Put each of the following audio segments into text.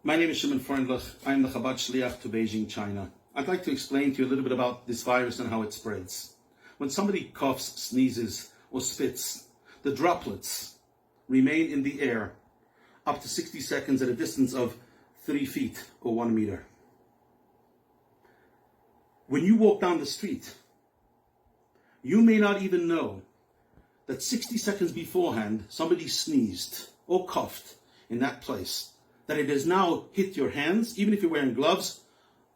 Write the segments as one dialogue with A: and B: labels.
A: My name is Shimon. I am the Chabad Shliach to Beijing, China. I'd like to explain to you a little bit about this virus and how it spreads. When somebody coughs, sneezes, or spits, the droplets remain in the air up to 60 seconds at a distance of 3 feet or 1 meter. When you walk down the street, you may not even know that 60 seconds beforehand, somebody sneezed or coughed in that place, that it has now hit your hands, even if you're wearing gloves,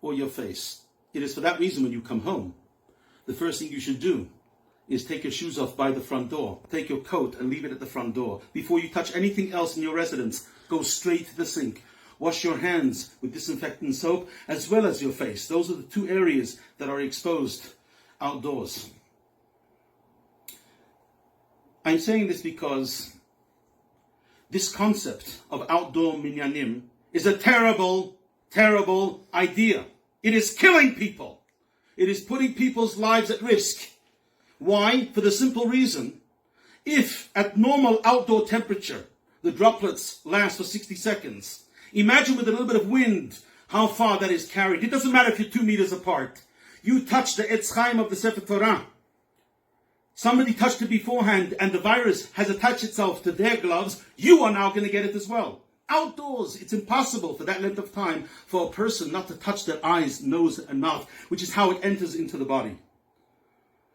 A: or your face. It is for that reason when you come home, the first thing you should do is take your shoes off by the front door. Take your coat and leave it at the front door. Before you touch anything else in your residence, go straight to the sink. Wash your hands with disinfectant soap as well as your face. Those are the two areas that are exposed outdoors. I'm saying this because this concept of outdoor minyanim is a terrible, terrible idea. It is killing people. It is putting people's lives at risk. Why? For the simple reason, if at normal outdoor temperature, the droplets last for 60 seconds, imagine with a little bit of wind how far that is carried. It doesn't matter if you're 2 meters apart. You touch the Etz Chaim of the Sefer Torah. Somebody touched it beforehand and the virus has attached itself to their gloves. You are now going to get it as well. Outdoors, it's impossible for that length of time for a person not to touch their eyes, nose, and mouth, which is how it enters into the body.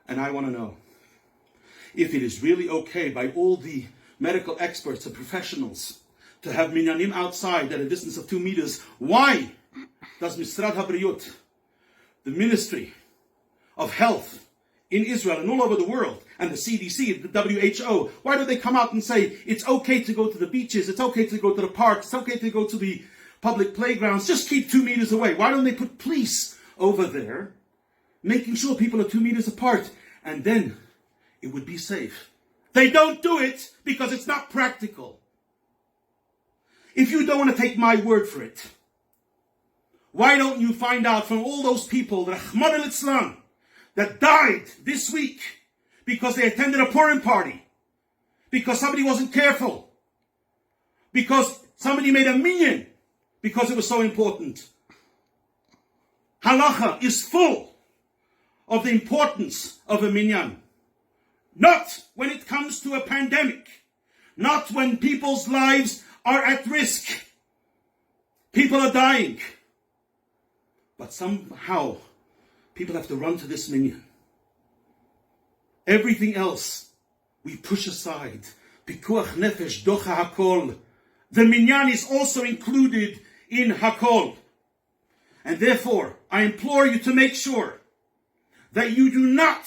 A: And I want to know if it is really okay by all the medical experts and professionals to have minyanim outside at a distance of 2 meters. Why does Misrad HaBriyut, the Ministry of Health in Israel and all over the world, and the CDC, the WHO, why do they come out and say it's okay to go to the beaches, it's okay to go to the parks, it's okay to go to the public playgrounds, just keep 2 meters away? Why don't they put police over there, making sure people are 2 meters apart, and then it would be safe? They don't do it because it's not practical. If you don't want to take my word for it, why don't you find out from all those people, Rahman al-Islam, that died this week because they attended a Purim party, because somebody wasn't careful, because somebody made a minyan, because it was so important. Halacha is full of the importance of a minyan. Not when it comes to a pandemic, not when people's lives are at risk. People are dying. But somehow, people have to run to this minyan. Everything else, we push aside. Pikuach nefesh docha hakol. The minyan is also included in hakol. And therefore, I implore you to make sure that you do not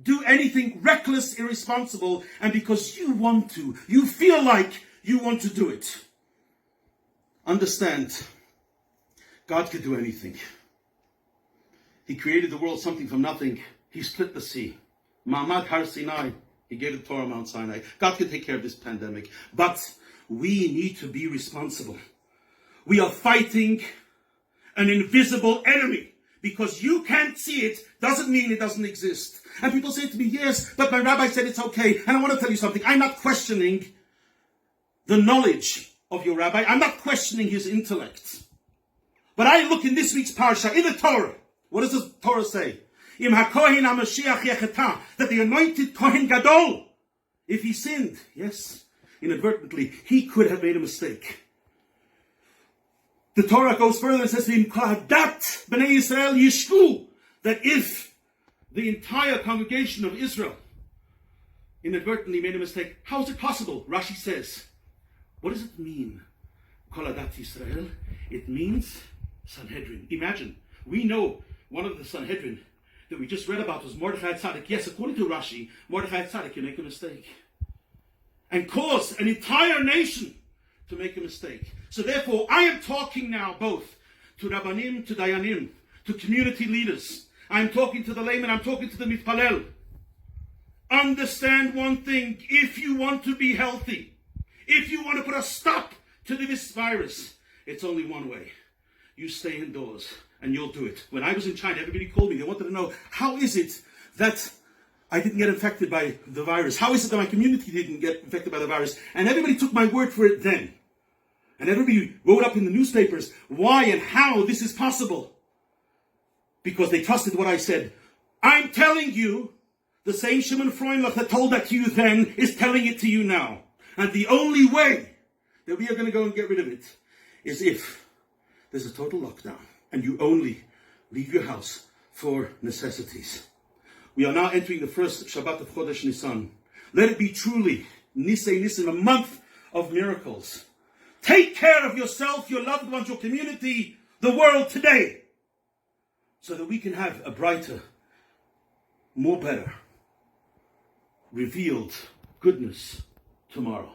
A: do anything reckless, irresponsible, and because you want to, you feel like you want to do it. Understand, God could do anything. He created the world something from nothing. He split the sea. Ma'amad Har Sinai. He gave the Torah Mount Sinai. God can take care of this pandemic. But we need to be responsible. We are fighting an invisible enemy. Because you can't see it doesn't mean it doesn't exist. And people say to me, yes, but my rabbi said it's okay. And I want to tell you something. I'm not questioning the knowledge of your rabbi. I'm not questioning his intellect. But I look in this week's parsha, in the Torah. What does the Torah say? Im hakohen hamashiach yecheta, that the anointed Kohen Gadol, if he sinned, yes, inadvertently, he could have made a mistake. The Torah goes further and says, Im kohadat b'nei Yisrael yishku, that if the entire congregation of Israel inadvertently made a mistake, how is it possible? Rashi says, what does it mean? Kohadat Yisrael, it means Sanhedrin. Imagine, we know one of the Sanhedrin that we just read about was Mordechai Tzaddik. Yes, according to Rashi, Mordechai Tzaddik can make a mistake and cause an entire nation to make a mistake. So therefore, I am talking now both to Rabbanim, to Dayanim, to community leaders. I'm talking to the layman, I'm talking to the Mitpalel. Understand one thing, if you want to be healthy, if you want to put a stop to this virus, it's only one way. You stay indoors. And you'll do it. When I was in China, everybody called me. They wanted to know, how is it that I didn't get infected by the virus? How is it that my community didn't get infected by the virus? And everybody took my word for it then. And everybody wrote up in the newspapers why and how this is possible. Because they trusted what I said. I'm telling you, the same Shimon Freundlich that told that to you then is telling it to you now. And the only way that we are going to go and get rid of it is if there's a total lockdown and you only leave your house for necessities. We are now entering the first Shabbat of Chodesh Nisan. Let it be truly Nisei Nisan, a month of miracles. Take care of yourself, your loved ones, your community, the world today, so that we can have a brighter, more better, revealed goodness tomorrow.